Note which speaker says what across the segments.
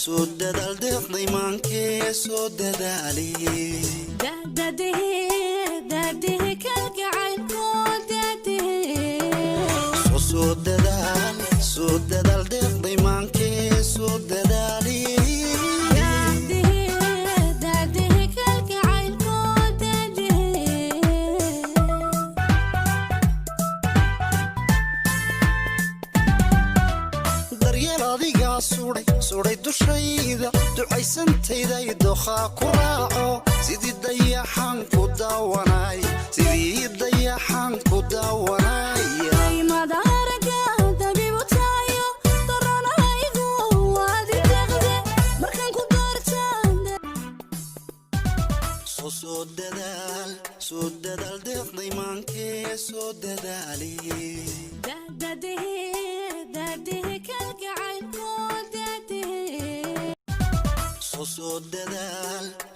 Speaker 1: soo dadaal deeqday maankee soo dadaaliye soo dadaal deeqday maankee soo dadaaliye suday dushayda ducaysantayda idoohaa ku raaco sidii dayaxaan ku daawanay sidii dayaxaan ku daawanaya
Speaker 2: madaraga dabiibu tayo daranaygu waadi deqde markaan ku doortaande
Speaker 1: soo dadaal deeqday maankee soo dadaaliye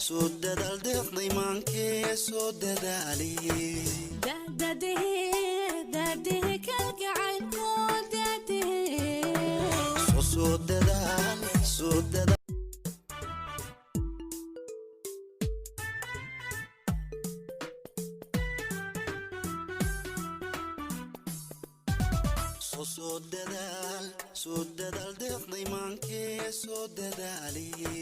Speaker 1: soo dadaal deeqday maankee soo dadaaliye soo dadaal deeqday maankee soo dadaaliye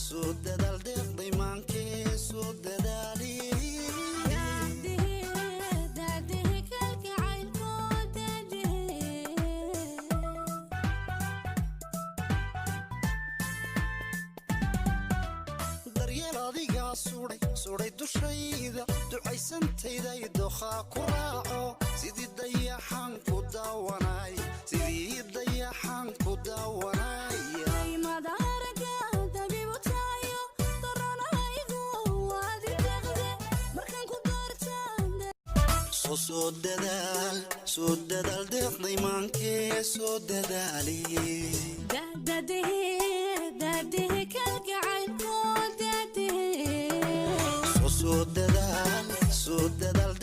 Speaker 1: soo dadaal deeqday maankee soo dadaaliye daryeel adigaa suday dushayda ducaysantayda idoohaa ku raaco sidii dayaxaan ku daawanay sidii dayaxaan ku daawanaya
Speaker 2: madaraga dabiibu tayo daranaygu waadi deqde markaan ku doortaande
Speaker 1: soo dadaal deeqday maankee soo dadaaliye soo dadaal